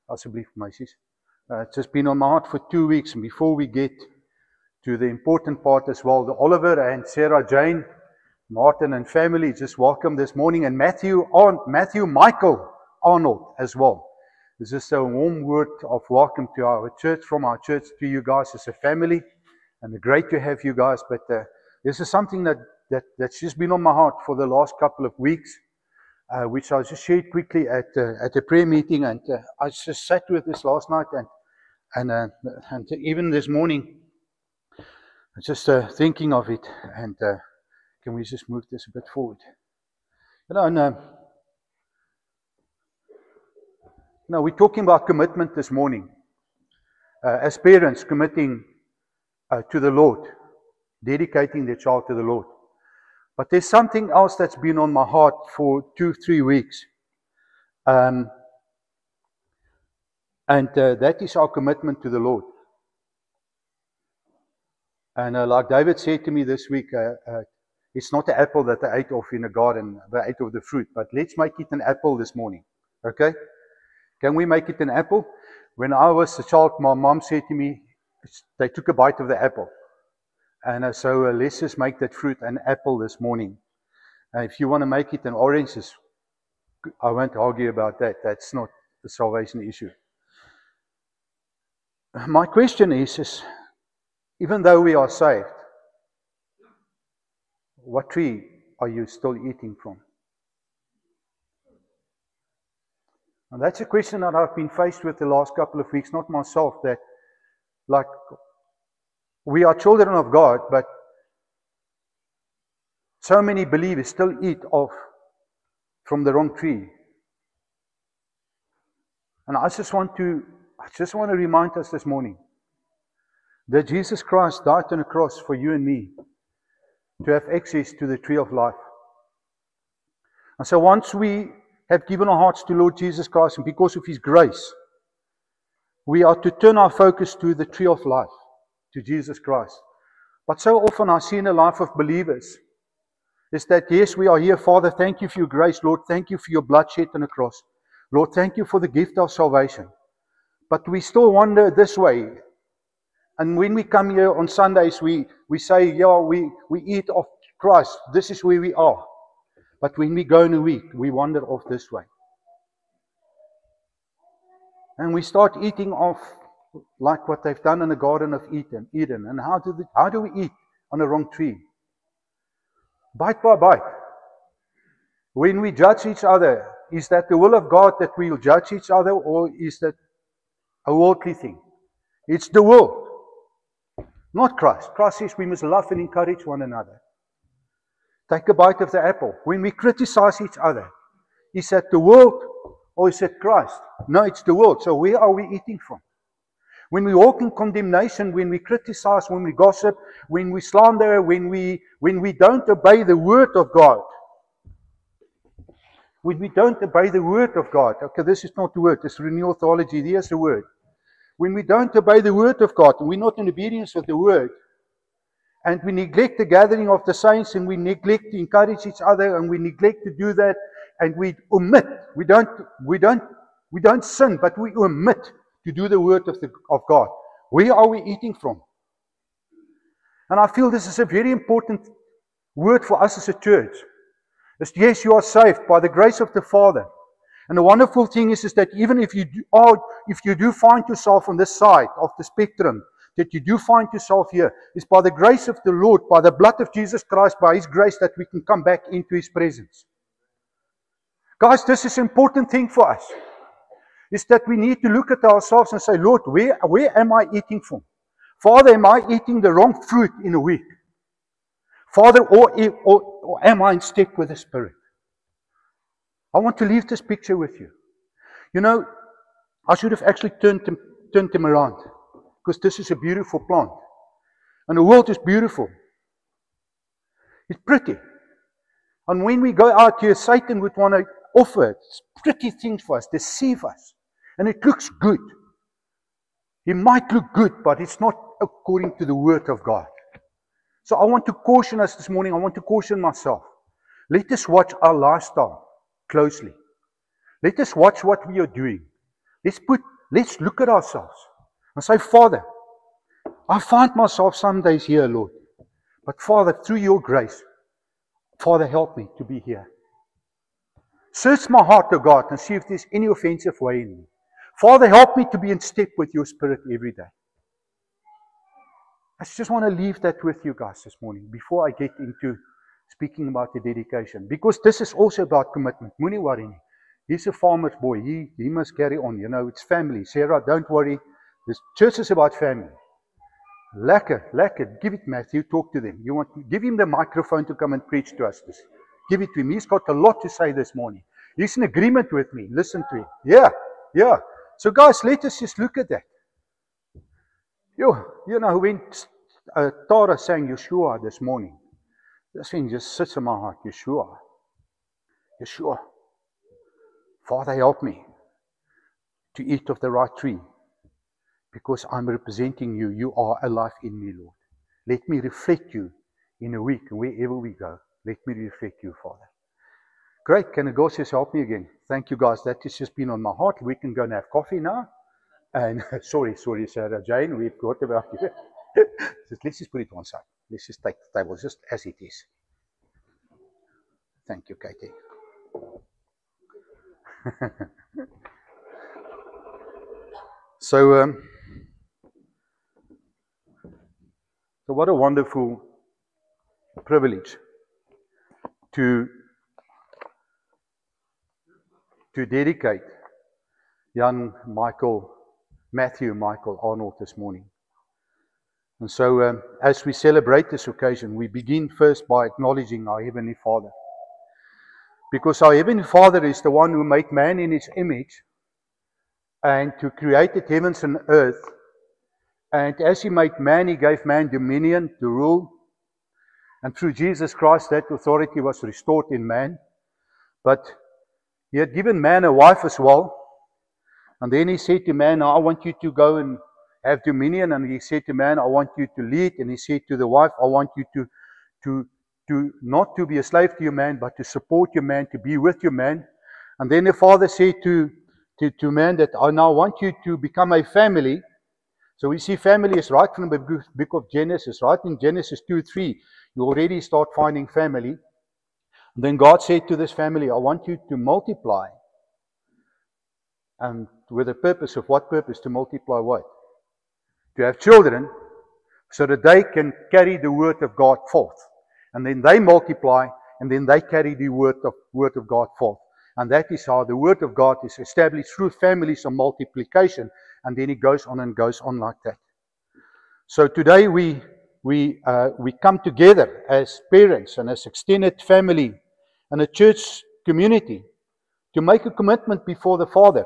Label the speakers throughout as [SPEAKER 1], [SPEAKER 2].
[SPEAKER 1] Asseblief, meisies. It's just been on my heart for 2 weeks, and before we get to the important part as well, the Oliver and Sarah Jane, Martin and family, just welcome this morning, and Matthew Michael Arnold as well. It's just a warm word of welcome to our church, from our church to you guys as a family, and great to have you guys. But this is something that's just been on my heart for the last couple of weeks, which I'll just share quickly at a prayer meeting, and I just sat with this last night and even this morning, just thinking of it. And can we just move this a bit forward? We're talking about commitment this morning. As parents, committing to the Lord, dedicating their child to the Lord. But there's something else that's been on my heart for 2-3 weeks. And that is our commitment to the Lord. And like David said to me this week, it's not the apple that I ate off in the garden, I ate of the fruit, but let's make it an apple this morning. Okay? Can we make it an apple? When I was a child, my mom said to me, they took a bite of the apple. And so let's just make that fruit an apple this morning. If you want to make it an orange, I won't argue about that. That's not the salvation issue. My question is even though we are saved, what tree are you still eating from? And that's a question that I've been faced with the last couple of weeks, not myself, that like we are children of God, but so many believers still eat from the wrong tree. And I just want to remind us this morning that Jesus Christ died on the cross for you and me to have access to the tree of life. And so once we have given our hearts to Lord Jesus Christ, and because of His grace, we are to turn our focus to the tree of life, to Jesus Christ. But so often I see in the life of believers is that, yes, we are here, Father, thank you for your grace, Lord, thank you for your blood shed on the cross. Lord, thank you for the gift of salvation. But we still wander this way. And when we come here on Sundays, we say, yeah, we eat of Christ. This is where we are. But when we go in a week, we wander off this way. And we start eating off like what they've done in the Garden of Eden. And how do we eat on the wrong tree? Bite by bite. When we judge each other, is that the will of God that we will judge each other, or is that a worldly thing? It's the world. Not Christ. Christ says we must love and encourage one another. Take a bite of the apple. When we criticize each other, is that the world or is it Christ? No, it's the world. So where are we eating from? When we walk in condemnation, when we criticize, when we gossip, when we slander, when we don't obey the word of God. When we don't obey the word of God. Okay, this is not the word, it's renewal theology. There's the word. When we don't obey the word of God, and we're not in obedience of the word, and we neglect the gathering of the saints, and we neglect to encourage each other, and we neglect to do that, and we omit. We don't sin, but we omit to do the word of God. Where are we eating from? And I feel this is a very important word for us as a church. It's, yes, you are saved by the grace of the Father. And the wonderful thing is that even if you do find yourself on this side of the spectrum, that you do find yourself here, it's by the grace of the Lord, by the blood of Jesus Christ, by His grace, that we can come back into His presence. Guys, this is an important thing for us. Is that we need to look at ourselves and say, Lord, where am I eating from? Father, am I eating the wrong fruit in a week? Father, or am I in step with the Spirit? I want to leave this picture with you. You know, I should have actually turned them around, because this is a beautiful plant. And the world is beautiful. It's pretty. And when we go out here, Satan would want to offer pretty things for us, deceive us. And it looks good. It might look good, but it's not according to the Word of God. So I want to caution us this morning. I want to caution myself. Let us watch our lifestyle closely. Let us watch what we are doing. Let's put let's look at ourselves and say, Father, I find myself some days here, Lord. But Father, through your grace, Father, help me to be here. Search my heart, O God, and see if there's any offensive way in me. Father, help me to be in step with your Spirit every day. I just want to leave that with you guys this morning before I get into speaking about the dedication. Because this is also about commitment. Moenie worry nie. He's a farmer's boy. He must carry on. You know, it's family. Sarah, don't worry. This church is about family. Lekker. Give it, Matthew. Talk to them. You want to give him the microphone to come and preach to us. Give it to him. He's got a lot to say this morning. He's in agreement with me. Listen to him. Yeah. So guys, let us just look at that. You know, when Tara sang Yeshua this morning, this thing just sits in my heart. Yeshua. Father, help me to eat of the right tree. Because I'm representing you. You are alive in me, Lord. Let me reflect you in a week, and wherever we go. Let me reflect you, Father. Great. Can the girls just help me again? Thank you, guys. That has just been on my heart. We can go and have coffee now. And sorry, Sarah Jane. We forgot about you. Let's just put it one side. Let's just take the table just as it is. Thank you, Katie. So what a wonderful privilege to dedicate young Matthew Michael Arnold this morning. And so as we celebrate this occasion, we begin first by acknowledging our Heavenly Father. Because our Heavenly Father is the one who made man in His image and who created heavens and earth. And as He made man, He gave man dominion to rule. And through Jesus Christ, that authority was restored in man. But He had given man a wife as well. And then He said to man, I want you to go and have dominion. And He said to man, I want you to lead. And He said to the wife, I want you to not to be a slave to your man, but to support your man, to be with your man. And then the Father said to man that I now want you to become a family. So we see family is right from the book of Genesis, right in Genesis 2:3. You already start finding family. And then God said to this family, I want you to multiply. And with a purpose of what purpose? To multiply what? To have children so that they can carry the word of God forth. And then they multiply, and then they carry the word of God forth. And that is how the word of God is established through families of multiplication. And then it goes on and goes on like that. So today we come together as parents and as extended family and a church community to make a commitment before the Father.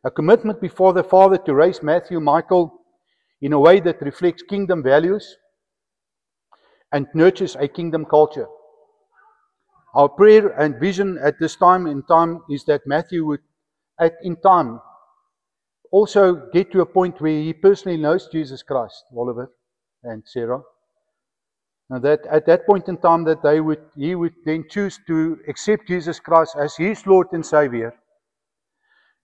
[SPEAKER 1] A commitment before the Father to raise Matthew Michael in a way that reflects kingdom values and nurtures a kingdom culture. Our prayer and vision at this time in time is that Matthew would, in time, also get to a point where he personally knows Jesus Christ, Oliver and Sarah. And that at that point in time that he would then choose to accept Jesus Christ as his Lord and Savior.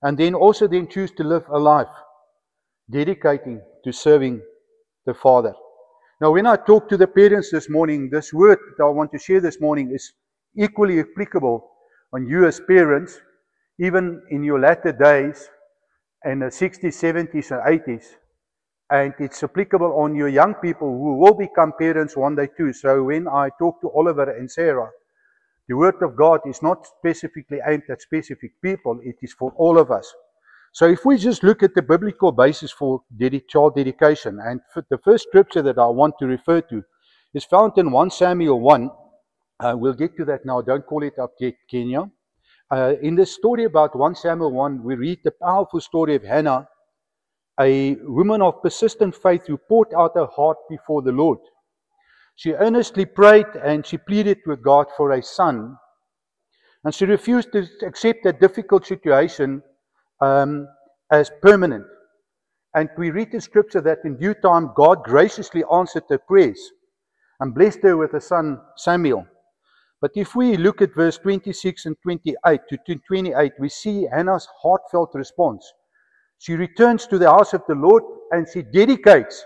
[SPEAKER 1] And then also then choose to live a life dedicating to serving the Father. Now, when I talk to the parents this morning, this word that I want to share this morning is equally applicable on you as parents, even in your latter days, in the 60s, 70s, and 80s. And it's applicable on your young people who will become parents one day too. So when I talk to Oliver and Sarah, the word of God is not specifically aimed at specific people. It is for all of us. So if we just look at the biblical basis for child dedication, and the first scripture that I want to refer to is found in 1 Samuel 1. We'll get to that now. Don't call it up yet, Kenya. In the story about 1 Samuel 1, we read the powerful story of Hannah, a woman of persistent faith who poured out her heart before the Lord. She earnestly prayed and she pleaded with God for a son. And she refused to accept that difficult situation as permanent. And we read in Scripture that in due time God graciously answered her prayers and blessed her with a son, Samuel. But if we look at verse 26 and 28 to 28, we see Hannah's heartfelt response. She returns to the house of the Lord and she dedicates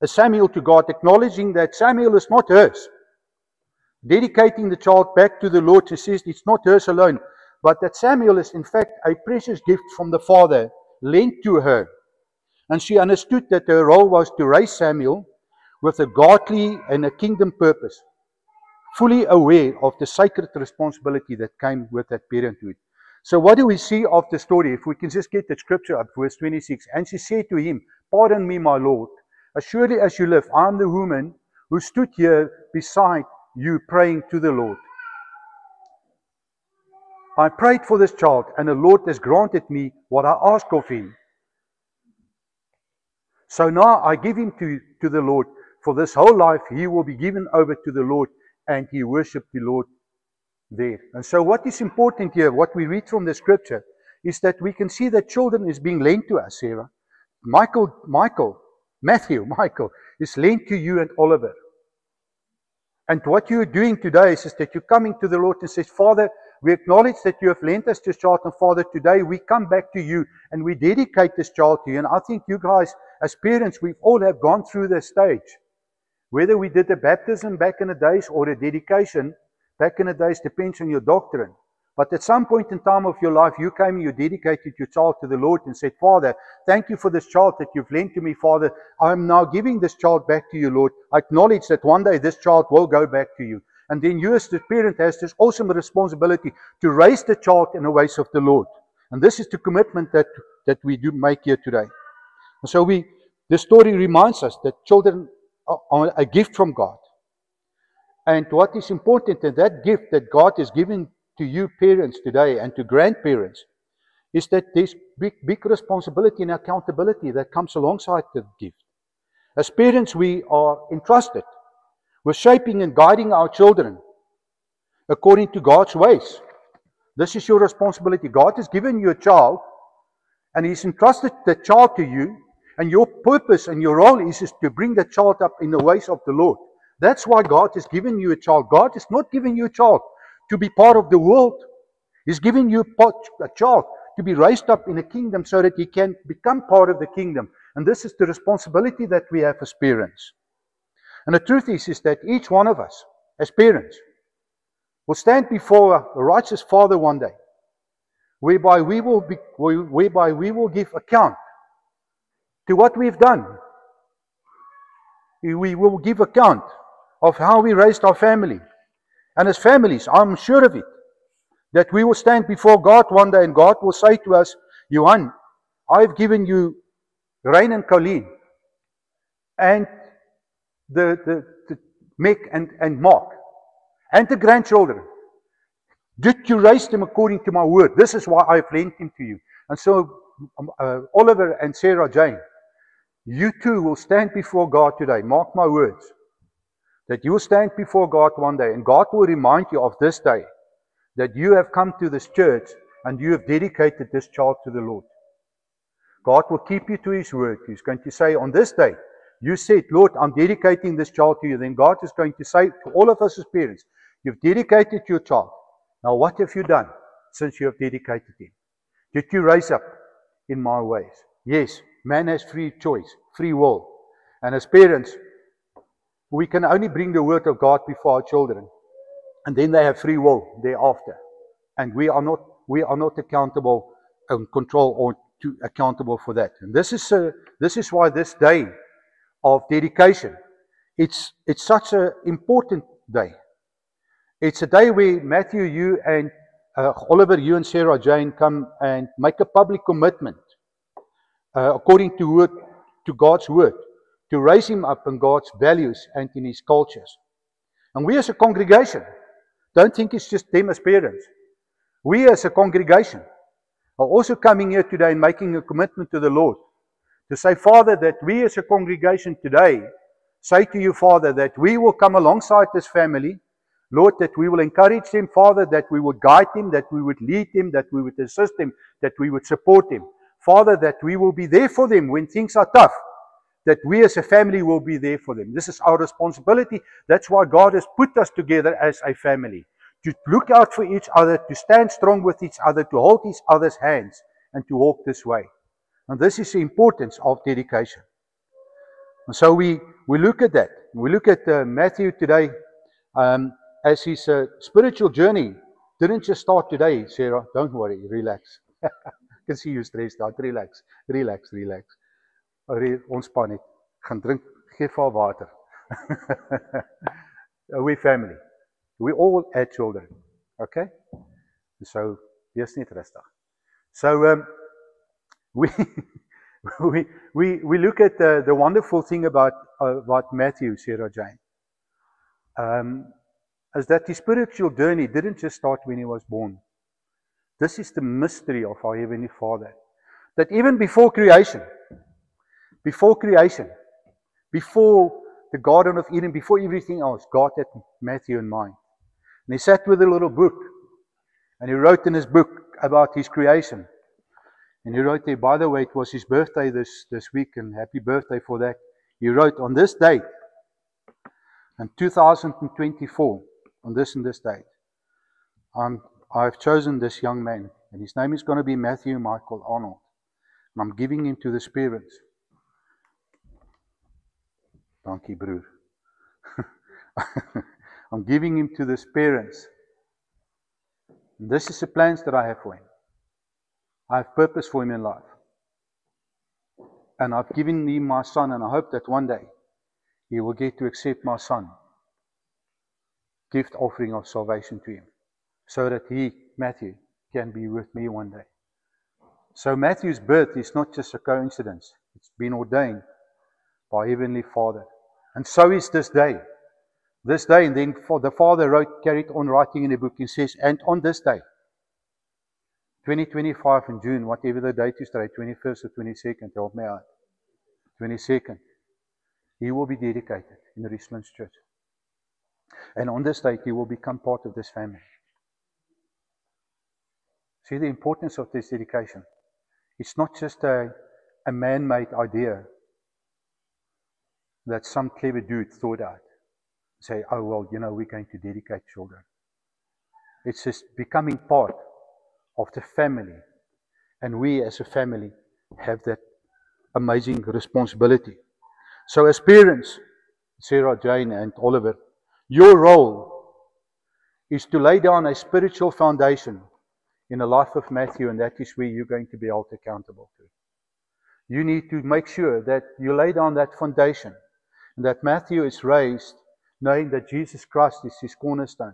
[SPEAKER 1] a Samuel to God, acknowledging that Samuel is not hers. Dedicating the child back to the Lord, she says it's not hers alone, but that Samuel is in fact a precious gift from the Father lent to her. And she understood that her role was to raise Samuel with a godly and a kingdom purpose, fully aware of the sacred responsibility that came with that parenthood. So what do we see of the story? If we can just get the scripture up, verse 26. And she said to him, "Pardon me, my Lord. As surely as you live, I am the woman who stood here beside you praying to the Lord. I prayed for this child, and the Lord has granted me what I asked of him. So now I give him to the Lord. For this whole life he will be given over to the Lord," and he worshipped the Lord there. And so what is important here, what we read from the scripture, is that we can see that children is being lent to us, Sarah. Matthew is lent to you and Oliver. And what you're doing today is that you're coming to the Lord and says, "Father, we acknowledge that you have lent us this child, and Father, today we come back to you and we dedicate this child to you." And I think you guys, as parents, we've all have gone through this stage. Whether we did a baptism back in the days or a dedication back in the days, depends on your doctrine. But at some point in time of your life, you came and you dedicated your child to the Lord and said, "Father, thank you for this child that you've lent to me, Father. I'm now giving this child back to you, Lord. I acknowledge that one day this child will go back to you." And then you as the parent has this awesome responsibility to raise the child in the ways of the Lord. And this is the commitment that we do make here today. And so the story reminds us that children are a gift from God. And what is important in that gift that God is giving to you parents today and to grandparents is that there's big responsibility and accountability that comes alongside the gift. As parents, we are entrusted with shaping and guiding our children according to God's ways. This is your responsibility. God has given you a child and He's entrusted the child to you, and your purpose and your role is to bring the child up in the ways of the Lord. That's why God has given you a child. God is not giving you a child to be part of the world. He's giving you a child to be raised up in a kingdom so that he can become part of the kingdom. And this is the responsibility that we have as parents. And the truth is that each one of us, as parents, will stand before a righteous Father one day, whereby we will give account to what we've done. We will give account of how we raised our family. And as families, I'm sure of it, that we will stand before God one day and God will say to us, "Johan, I've given you Rain and Colleen and the Mick and Mark and the grandchildren. Did you raise them according to my word? This is why I've lent them to you." And so Oliver and Sarah Jane, you too will stand before God today. Mark my words. That you will stand before God one day and God will remind you of this day. That you have come to this church and you have dedicated this child to the Lord. God will keep you to His word. He's going to say, on this day, you said, "Lord, I'm dedicating this child to you." Then God is going to say to all of us as parents, "You've dedicated your child. Now what have you done since you have dedicated him? Did you raise up in my ways?" Yes, man has free choice, free will. And as parents, we can only bring the word of God before our children. And then they have free will thereafter. And we are not accountable and accountable for that. And this is why this day of dedication, it's such an important day. It's a day where Matthew, you and Oliver, you and Sarah Jane come and make a public commitment according to God's word, to raise him up in God's values and in His cultures. And we as a congregation, don't think it's just them as parents. We as a congregation are also coming here today and making a commitment to the Lord to say, "Father, that we as a congregation today say to you, Father, that we will come alongside this family, Lord, that we will encourage them, Father, that we would guide them, that we would lead them, that we would assist them, that we would support them. Father, that we will be there for them when things are tough. that we as a family will be there for them. This is our responsibility. That's why God has put us together as a family. To look out for each other, to stand strong with each other, to hold each other's hands, and to walk this way. And this is the importance of dedication. And so we look at that. We look at Matthew today as his spiritual journey didn't just start today, Sarah. Don't worry, relax. I can see you stressed out. Relax. Ontspan net. Gaan drink, geef haar water. We family. We all had children. Okay? So, wees net rustig. So, we look at the wonderful thing about Matthew, Sarah Jane. Is that his spiritual journey didn't just start when he was born. This is the mystery of our Heavenly Father. That even before creation, before the Garden of Eden, before everything else, God had Matthew in mind. And he sat with a little book, and he wrote in his book about his creation. And he wrote there, by the way, it was his birthday this week, and happy birthday for that. He wrote, on this date, in 2024, on this and this date, I've chosen this young man, and his name is going to be Matthew Michael Arnold. And I'm giving him to the parents. Dankie, broer. I'm giving him to the parents. And this is the plans that I have for him. I have purpose for him in life. And I've given him my son, and I hope that one day he will get to accept my son. Gift offering of salvation to him. So that he, Matthew, can be with me one day. So Matthew's birth is not just a coincidence. It's been ordained by Heavenly Father. And so is this day. This day, and then the Father carried on writing in the book. He says, and on this day, 2025 in June, whatever the date is today, 21st or 22nd, help me out. 22nd, he will be dedicated in the Richlands Church. And on this date, he will become part of this family. See the importance of this dedication. It's not just a man-made idea that some clever dude thought out. Say, oh, well, we're going to dedicate children. It's just becoming part of the family. And we as a family have that amazing responsibility. So as parents, Sarah, Jane, and Oliver, your role is to lay down a spiritual foundation in the life of Matthew, and that is where you're going to be held accountable to. You need to make sure that you lay down that foundation, and that Matthew is raised knowing that Jesus Christ is his cornerstone.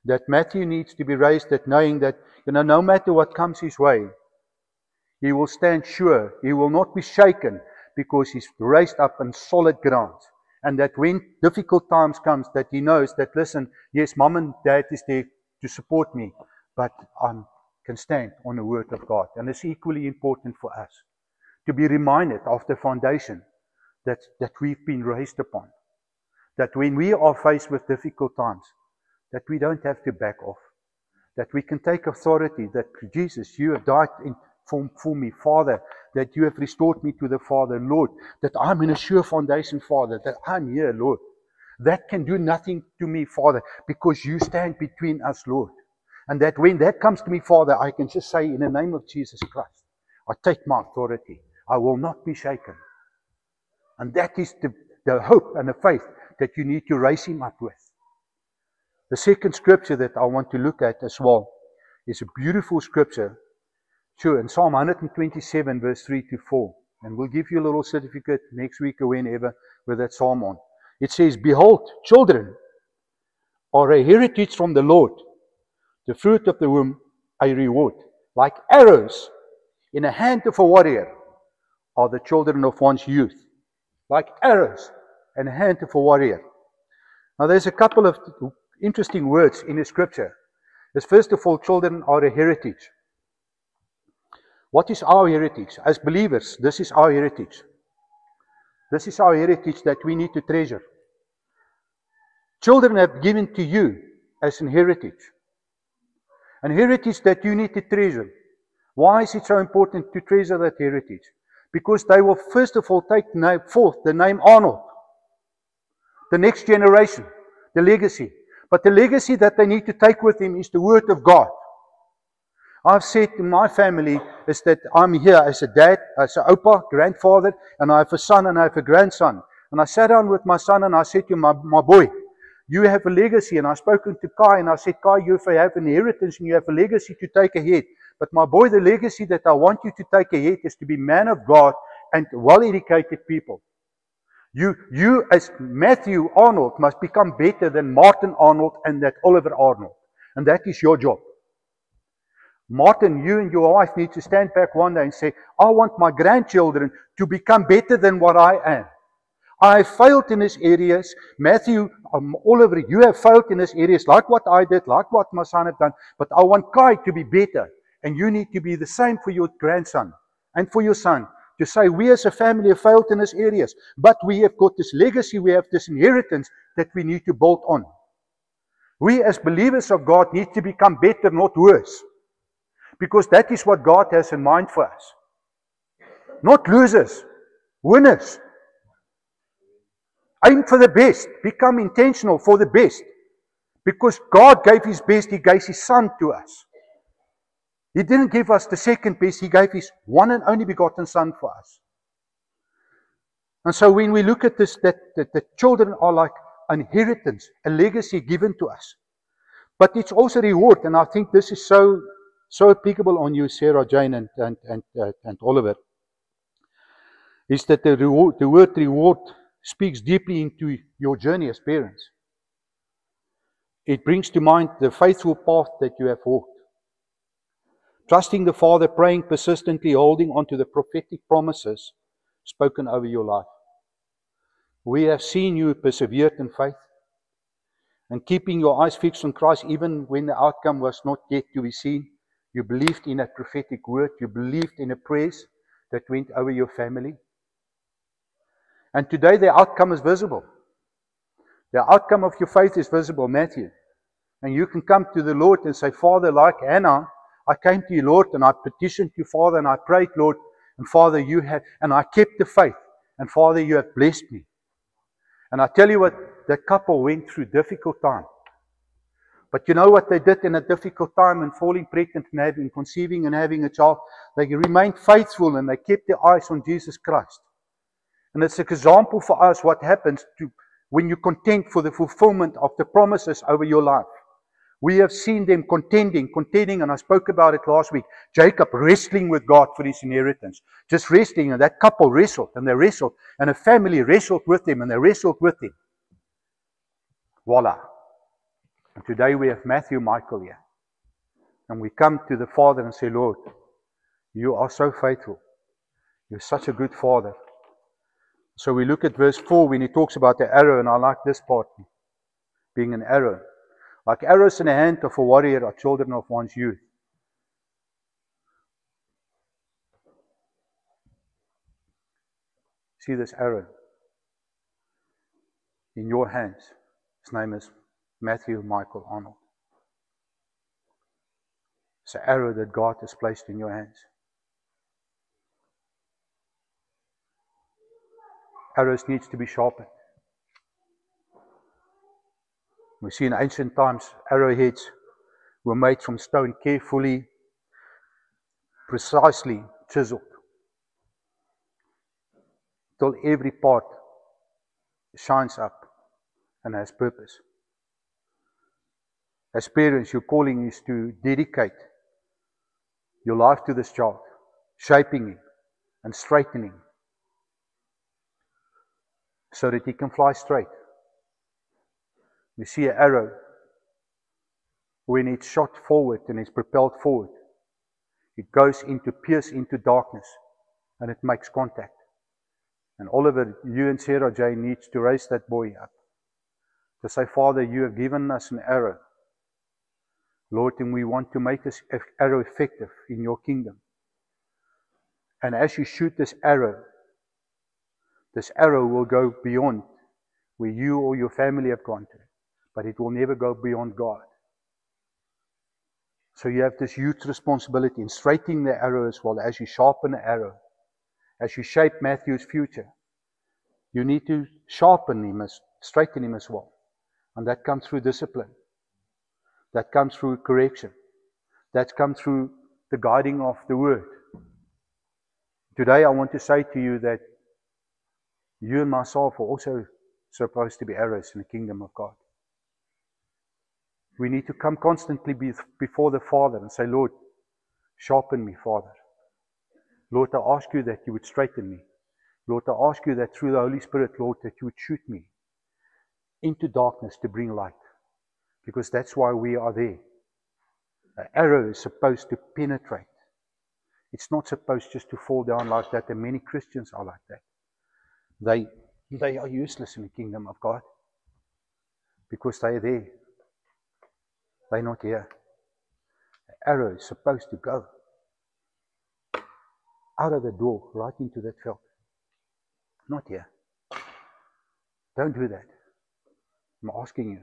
[SPEAKER 1] That Matthew needs to be raised that knowing that, no matter what comes his way, he will stand sure. He will not be shaken because he's raised up on solid ground. And that when difficult times comes, that he knows that, listen, yes, mom and dad is there to support me, but I can stand on the word of God. And it's equally important for us to be reminded of the foundation that we've been raised upon. That when we are faced with difficult times, that we don't have to back off. That we can take authority, that Jesus, you have died for me, Father, that you have restored me to the Father, Lord, that I'm in a sure foundation, Father, that I'm here, Lord. That can do nothing to me, Father, because you stand between us, Lord. And that when that comes to me, Father, I can just say, in the name of Jesus Christ, I take my authority. I will not be shaken. And that is the hope and the faith that you need to raise him up with. The second scripture that I want to look at as well is a beautiful scripture. Sure, in Psalm 127, verse 3 to 4. And we'll give you a little certificate next week or whenever with that psalm on. It says, behold, children are a heritage from the Lord, the fruit of the womb a reward. Like arrows in the hand of a warrior are the children of one's youth. Like arrows in the hand of a warrior. Now there's a couple of interesting words in the scripture. Is first of all, children are a heritage. What is our heritage? As believers, this is our heritage. This is our heritage that we need to treasure. Children have given to you as an heritage. An heritage that you need to treasure. Why is it so important to treasure that heritage? Because they will first of all take forth the name Arnold. The next generation, the legacy. But the legacy that they need to take with them is the Word of God. I've said to my family is that I'm here as a dad, as an opa, grandfather, and I have a son and I have a grandson. And I sat down with my son and I said to my boy, you have a legacy. And I've spoken to Kai and I said, Kai, you have an inheritance and you have a legacy to take ahead. But my boy, the legacy that I want you to take ahead is to be man of God and well-educated people. You as Matthew Arnold must become better than Martin Arnold and that Oliver Arnold. And that is your job. Martin, you and your wife need to stand back one day and say, I want my grandchildren to become better than what I am. I have failed in these areas. Matthew, Oliver, you have failed in these areas, like what I did, like what my son have done. But I want Kai to be better. And you need to be the same for your grandson and for your son. To say, we as a family have failed in these areas. But we have got this legacy, we have this inheritance that we need to build on. We as believers of God need to become better, not worse. Because that is what God has in mind for us. Not losers, winners. Aim for the best. Become intentional for the best. Because God gave His best, He gave His Son to us. He didn't give us the second best, He gave His one and only begotten Son for us. And so when we look at this, that the children are like an inheritance, a legacy given to us. But it's also reward, and I think this is so applicable on you, Sarah, Jane, and Oliver, is that the word reward speaks deeply into your journey as parents. It brings to mind the faithful path that you have walked. Trusting the Father, praying persistently, holding on to the prophetic promises spoken over your life. We have seen you persevered in faith and keeping your eyes fixed on Christ even when the outcome was not yet to be seen. You believed in a prophetic word. You believed in a praise that went over your family. And today the outcome is visible. The outcome of your faith is visible, Matthew. And you can come to the Lord and say, Father, like Hannah, I came to you, Lord, and I petitioned you, Father, and I prayed, Lord, and Father, you have, and I kept the faith. And Father, you have blessed me. And I tell you what, that couple went through difficult time. But you know what they did in a difficult time and falling pregnant and conceiving and having a child? They remained faithful and they kept their eyes on Jesus Christ. And it's an example for us what happens when you contend for the fulfillment of the promises over your life. We have seen them contending, and I spoke about it last week. Jacob wrestling with God for his inheritance. Just wrestling, and that couple wrestled, and a family wrestled with him, and they wrestled with him. Voila. And today we have Matthew Michael here. And we come to the Father and say, Lord, you are so faithful. You're such a good Father. So we look at verse 4 when he talks about the arrow, and I like this part, being an arrow. Like arrows in the hand of a warrior are children of one's youth. See this arrow in your hands. His name is Matthew Michael Arnold. It's an arrow that God has placed in your hands. Arrows needs to be sharpened. We see in ancient times, arrowheads were made from stone, carefully, precisely chiseled, till every part shines up and has purpose. As parents, your calling is to dedicate your life to this child, shaping him and straightening him, so that he can fly straight. We see an arrow, when it's shot forward and it's propelled forward, it goes pierce into darkness, and it makes contact. And Oliver, you and Sarah Jane needs to raise that boy up. To say, Father, you have given us an arrow. Lord, and we want to make this arrow effective in your kingdom. And as you shoot this arrow will go beyond where you or your family have gone to. But it will never go beyond God. So you have this huge responsibility in straightening the arrow as well as you sharpen the arrow. as you shape Matthew's future, you need to sharpen him, straighten him as well. And that comes through discipline. That comes through correction. That comes through the guiding of the Word. Today I want to say to you that you and myself are also supposed to be arrows in the kingdom of God. We need to come constantly before the Father and say, Lord, sharpen me, Father. Lord, I ask you that you would straighten me. Lord, I ask you that through the Holy Spirit, Lord, that you would shoot me into darkness to bring light. Because that's why we are there. An arrow is supposed to penetrate. It's not supposed just to fall down like that, and many Christians are like that. They are useless in the kingdom of God because they are there. They're not here. The arrow is supposed to go out of the door, right into that field. Not here. Don't do that. I'm asking you.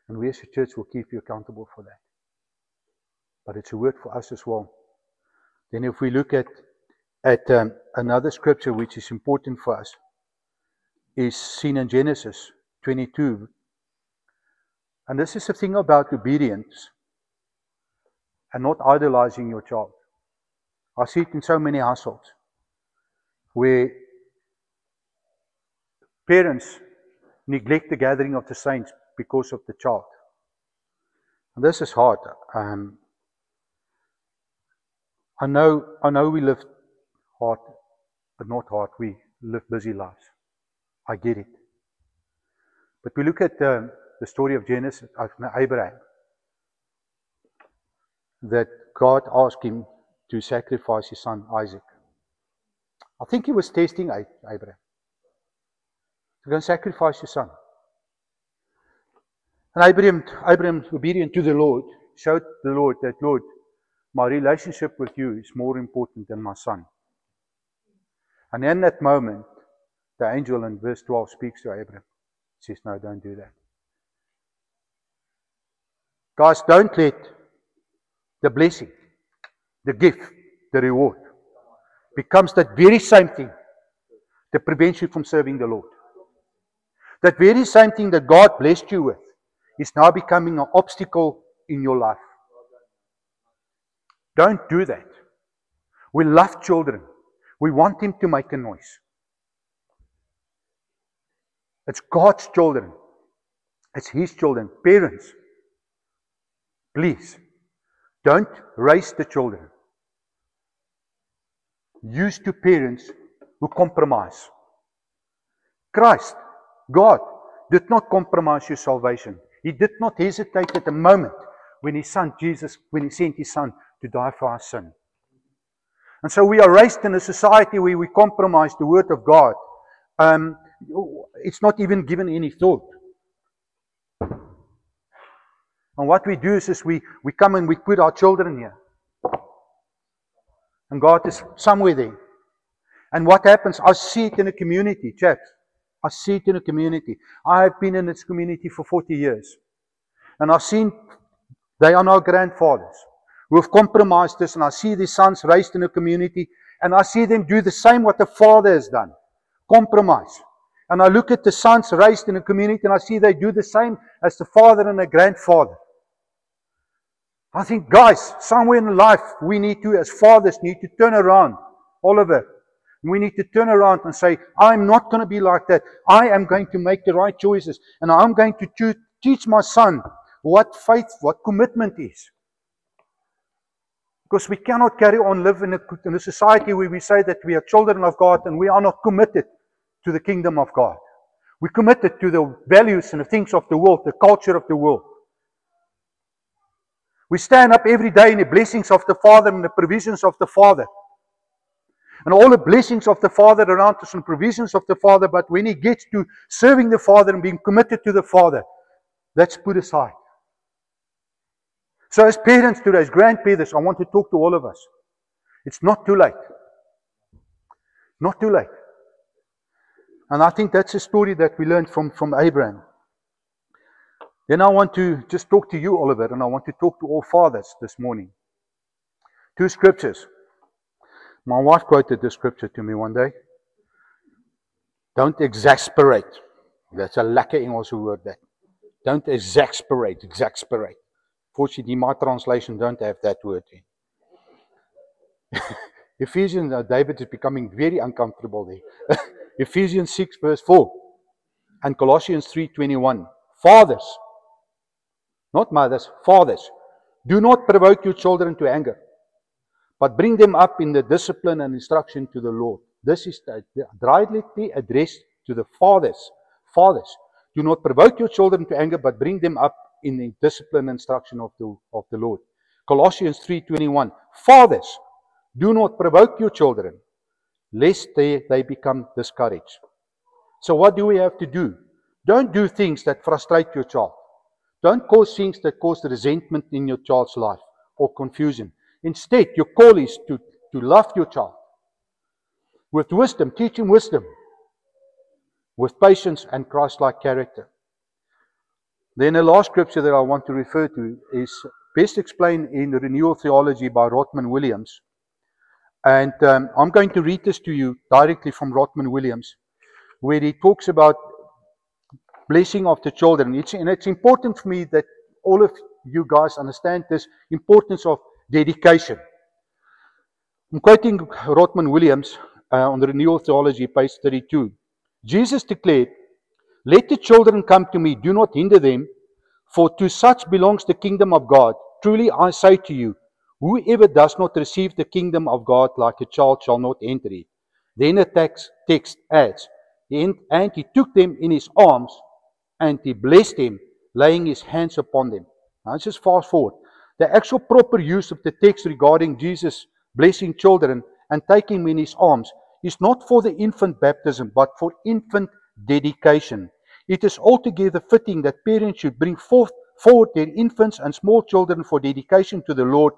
[SPEAKER 1] And we as a church will keep you accountable for that. But it's a word for us as well. Then if we look at another scripture which is important for us, is seen in Genesis 22. And this is the thing about obedience and not idolizing your child. I see it in so many households where parents neglect the gathering of the saints because of the child. And this is hard. I know we live hard, but not hard. We live busy lives. I get it. But we look at the story of Genesis, of Abraham, that God asked him to sacrifice his son Isaac. I think he was testing Abraham. To go and sacrifice his son. And Abraham, obedient to the Lord, showed the Lord that, Lord, my relationship with you is more important than my son. And in that moment, the angel in verse 12 speaks to Abraham. He says, no, don't do that. Guys, don't let the blessing, the gift, the reward, becomes that very same thing that prevents you from serving the Lord. That very same thing that God blessed you with is now becoming an obstacle in your life. Don't do that. We love children. We want them to make a noise. It's God's children. It's His children. Parents, please, don't raise the children used to parents who compromise. Christ, God, did not compromise your salvation. He did not hesitate at a moment when His Son Jesus, when He sent His Son to die for our sin. And so we are raised in a society where we compromise the Word of God. It's not even given any thought. And what we do is we come and we put our children here. And God is somewhere there. And what happens? I see it in a community, chaps. I see it in a community. I have been in this community for 40 years. And I've seen, they are now grandfathers who have compromised this. And I see these sons raised in a community. And I see them do the same what the father has done. Compromise. And I look at the sons raised in a community and I see they do the same as the father and the grandfather. I think, guys, somewhere in life we need to, as fathers, need to turn around. Oliver, we need to turn around and say, I'm not going to be like that. I am going to make the right choices. And I'm going to teach my son what faith, what commitment is. Because we cannot carry on living in a society where we say that we are children of God and we are not committed to the kingdom of God. We're committed to the values and the things of the world, the culture of the world. We stand up every day in the blessings of the Father and the provisions of the Father. And all the blessings of the Father around us and provisions of the Father, but when He gets to serving the Father and being committed to the Father, that's put aside. So as parents today, as grandparents, I want to talk to all of us. It's not too late. Not too late. And I think that's a story that we learned from Abraham. Then I want to just talk to you, Oliver, and I want to talk to all fathers this morning. 2 scriptures. My wife quoted this scripture to me one day. Don't exasperate. That's a lekker Engelse woord that. Don't exasperate. Fortunately, my translation don't have that word in. Ephesians, David is becoming very uncomfortable there. Ephesians 6 verse 4 and Colossians 3:21. Fathers, not mothers, fathers, do not provoke your children to anger, but bring them up in the discipline and instruction to the Lord. This is directly addressed to the fathers. Fathers, do not provoke your children to anger, but bring them up in the discipline and instruction of the Lord. Colossians 3:21. Fathers, do not provoke your children, lest they become discouraged. So what do we have to do? Don't do things that frustrate your child. Don't cause things that cause resentment in your child's life or confusion. Instead, your call is to love your child with wisdom, teach him wisdom, with patience and Christ-like character. Then the last scripture that I want to refer to is best explained in Renewal Theology by Rodman Williams. And I'm going to read this to you directly from Rodman Williams, where he talks about blessing of the children. And it's important for me that all of you guys understand this importance of dedication. I'm quoting Rodman Williams on the Renewal Theology, page 32. Jesus declared, "Let the children come to me, do not hinder them, for to such belongs the kingdom of God. Truly I say to you, whoever does not receive the kingdom of God like a child shall not enter it." Then the text adds, "And he took them in his arms, and he blessed them, laying his hands upon them." Now let's just fast forward. The actual proper use of the text regarding Jesus blessing children and taking them in his arms is not for the infant baptism, but for infant dedication. It is altogether fitting that parents should bring forward their infants and small children for dedication to the Lord,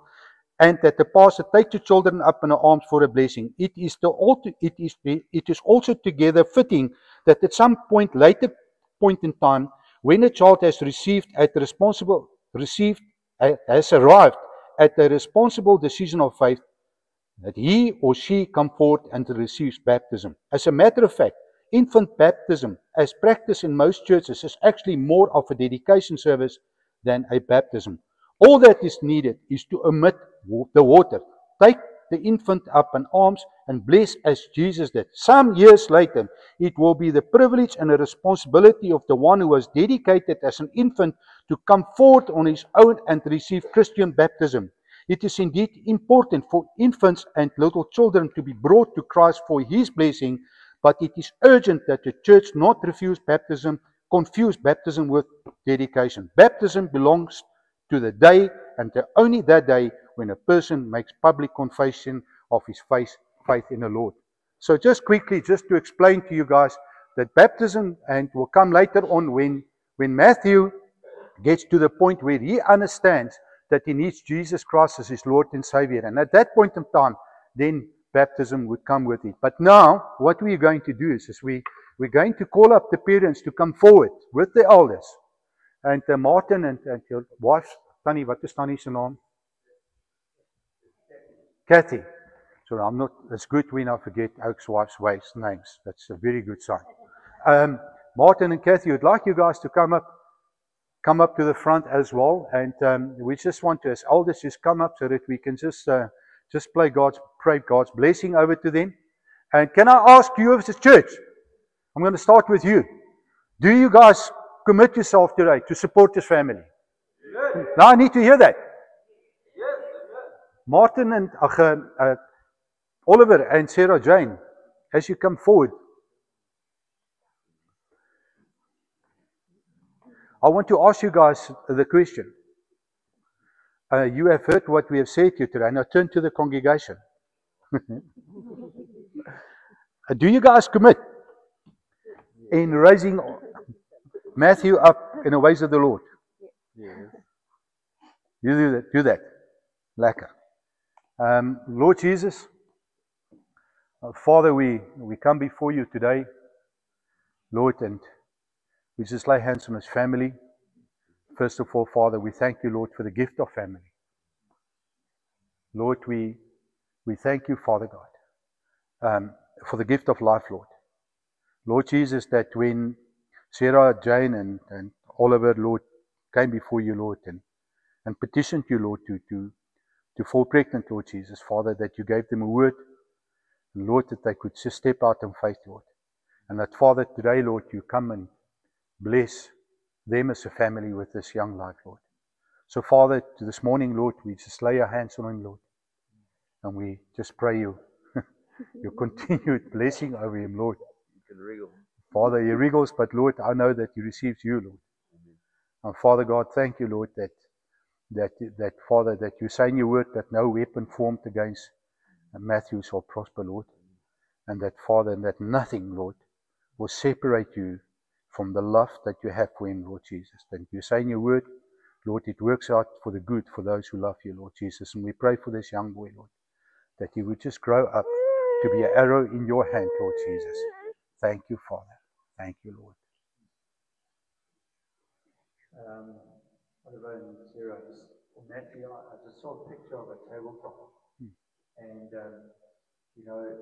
[SPEAKER 1] and that the pastor take the children up in the arms for a blessing. It is also together fitting that at some later point in time, when a child has arrived at the responsible decision of faith, that he or she come forward and receives baptism. As a matter of fact, infant baptism, as practiced in most churches, is actually more of a dedication service than a baptism. All that is needed is to omit the water, take the infant up in arms and bless as Jesus did. Some years later, it will be the privilege and the responsibility of the one who was dedicated as an infant to come forward on his own and receive Christian baptism. It is indeed important for infants and little children to be brought to Christ for his blessing, but it is urgent that the church not confuse baptism with dedication. Baptism belongs to the day and only that day when a person makes public confession of his faith in the Lord. So just quickly, just to explain to you guys that baptism, and will come later on when Matthew gets to the point where he understands that he needs Jesus Christ as his Lord and Savior. And at that point in time, then baptism would come with it. But now, what we're going to do is we're going to call up the parents to come forward with the elders. And Martin and your wife, Tannie, what is Tannie's name? Kathy. So it's good we now forget Oak's wife's names. That's a very good sign. Martin and Kathy, would like you guys to come up to the front as well. And we just want to, as elders, just come up so that we can just pray God's blessing over to them. And can I ask you as a church, I'm going to start with you. Do you guys commit yourself today to support this family? Yes. Now I need to hear that. Yes. Martin and Oliver and Sarah Jane, as you come forward, I want to ask you guys the question. You have heard what we have said to you today. Now turn to the congregation. Do you guys commit in raising Matthew up in the ways of the Lord? Yes. You do that. Lekker. Lord Jesus, Father, we come before you today, Lord, and we just lay hands on his family. First of all, Father, we thank you, Lord, for the gift of family. Lord, we thank you, Father God, for the gift of life, Lord. Lord Jesus, that when Sarah, Jane, and Oliver, Lord, came before you, Lord, and petitioned you, Lord, to fall pregnant, Lord Jesus, Father, that you gave them a word, and Lord, that they could just step out in faith, Lord. And that, Father, today, Lord, you come and bless them as a family with this young life, Lord. So, Father, this morning, Lord, we just lay our hands on him, Lord, and we just pray your continued blessing over him, Lord. Father, he wriggles, but Lord, I know that he receives you, Lord. And Father God, thank you, Lord, that Father, that you say in your word that no weapon formed against Matthew shall prosper, Lord. And that, Father, that nothing, Lord, will separate you from the love that you have for him, Lord Jesus. And you say in your word, Lord, it works out for the good for those who love you, Lord Jesus. And we pray for this young boy, Lord, that he would just grow up to be an arrow in your hand, Lord Jesus. Thank you, Father. Thank you, Lord.
[SPEAKER 2] Oliver and Sarah, for Matthew, I just saw a picture of a tabletop. And, you know,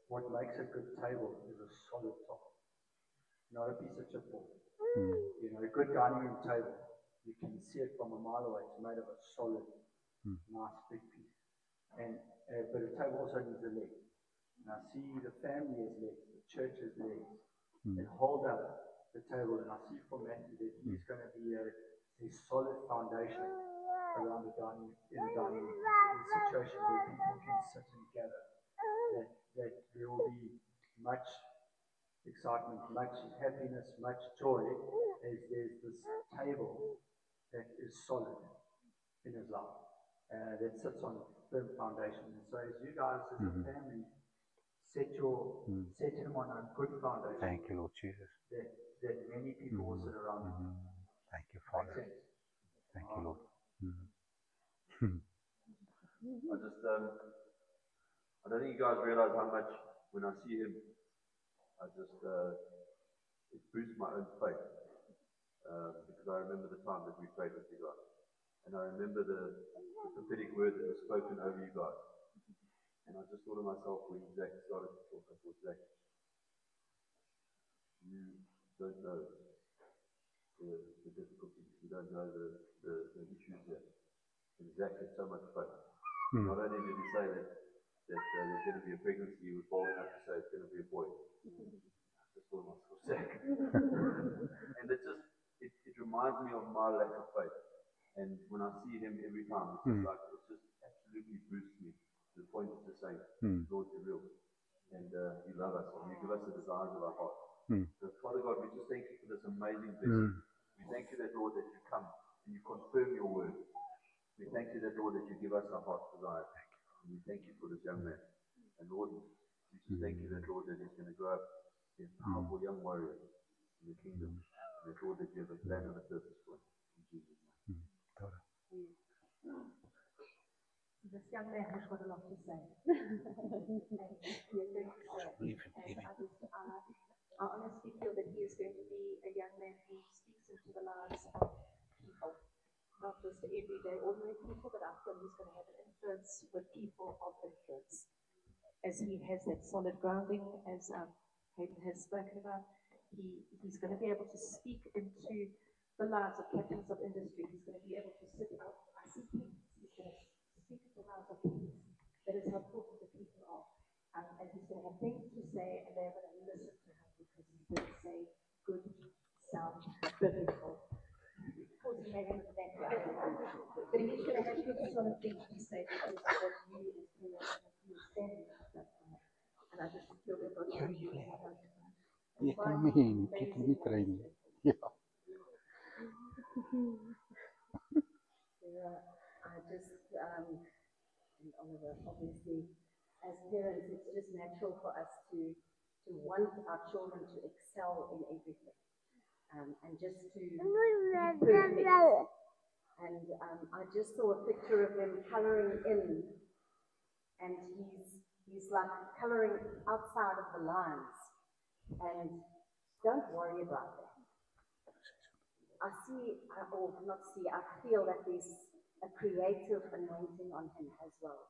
[SPEAKER 2] what makes a good table is a solid top, not a piece of chipboard. You know, a good dining room table, you can see it from a mile away. It's made of a solid, nice big piece. And but a table also needs a leg. And I see the family as legs, the church as legs, that hold up the table. And I see for Matthew that he's going to be a solid foundation around the dining room, in a situation where people can sit and gather. That there will be much excitement, much happiness, much joy as there's this table that is solid in his life, that sits on a firm foundation. And so as you guys as a family set him on a good foundation.
[SPEAKER 1] Thank you, Lord Jesus.
[SPEAKER 2] That many people will sit around him.
[SPEAKER 1] Thank you, Father. Thank you, Lord.
[SPEAKER 3] I don't think you guys realize how much when I see him, it boosts my own faith. Because I remember the time that we prayed with you guys. And I remember the prophetic word that was spoken over you guys. And I just thought of myself when Zach started to talk. I thought, Zach, you don't know the difficulties. You don't know the issues there. And Zach had so much faith. Not only did he say that there's going to be a pregnancy, he was bold enough to say it's going to be a boy. I just thought of myself, Zach. And it reminds me of my lack of faith. And when I see him every time, it's just absolutely boosts me to the point of just saying, Lord, you're real. And you love us, and you give us the desires of our heart. So, Father God, we just thank you for this amazing blessing. We thank you that, Lord, that you come and you confirm your word. We thank you that, Lord, that you give us our heart's desire. And we thank you for this young man. And Lord, we just thank you that, Lord, that he's going to grow up a powerful young warrior in the kingdom. And that, Lord, that you have a plan and a purpose for him. In Jesus' name.
[SPEAKER 4] This young man has got a lot to say. I honestly feel that he is going to be a young man who speaks into the lives of people, not just the everyday, ordinary people, but I feel he's going to have an influence with people of influence. As he has that solid grounding, as Hayden has spoken about, he's going to be able to speak into the lives of captains of industry. He's going to be able to sit out. I see him. He's going to speak to the lives of peace. That is how important the people are. And he's going to have things to say, and they're going to listen to him because he's going to say good, sound, biblical. Of course, he may have a background, but he's going to have good, solid things to say because of what you as parents and you standing up. And I just feel that God is really
[SPEAKER 1] Yeah.
[SPEAKER 5] Sarah, I just, and Oliver, obviously, as parents, it's just natural for us to want our children to excel in everything, and just to be perfect. And I just saw a picture of him colouring in, and he's like colouring outside of the lines. And don't worry about that. I feel that there's a creative anointing on him as well.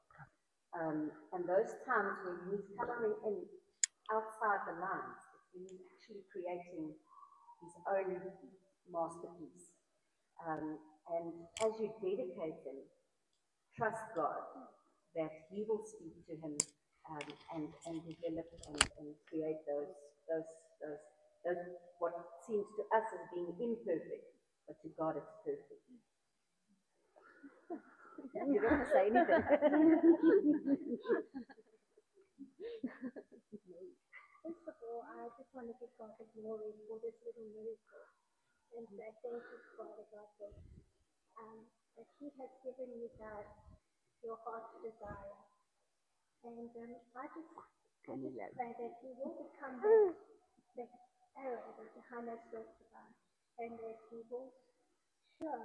[SPEAKER 5] And those times when he's coloring in outside the lines, he's actually creating his own masterpiece. And as you dedicate him, trust God that he will speak to him and develop and create those what seems to us as being imperfect, but to God it's perfect. You don't want to say anything.
[SPEAKER 6] First of all, I just want to give God the glory for this little miracle. And I thank you, Father God, that He has given you guys your heart's desire. And I just pray that you will become that arrow that Johanna talked about, and that you will show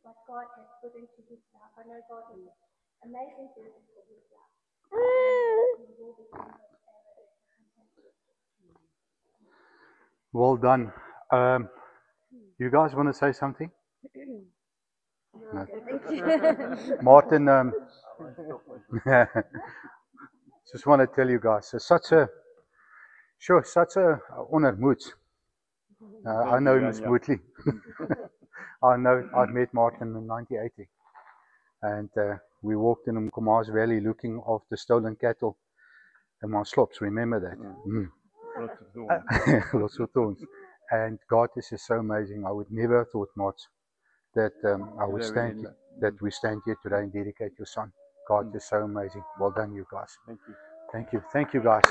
[SPEAKER 6] what God has put into his life. I know God has amazing things for his life. You will become that arrow that Johanna talked about.
[SPEAKER 1] Well done. You guys want to say something? No. Martin, just want to tell you guys, it's such a honor, Moots. I know him smoothly. I've met Martin in 1980, and we walked in Mkoma's Valley looking after stolen cattle and my slops. Remember that?
[SPEAKER 7] Lots of thorns.
[SPEAKER 1] Lots of thorns. And God is just so amazing. I would never have thought, Mats, that we stand here today and dedicate your son. God is so amazing. Well done, you guys.
[SPEAKER 7] Thank you.
[SPEAKER 1] Thank you. Thank you, guys.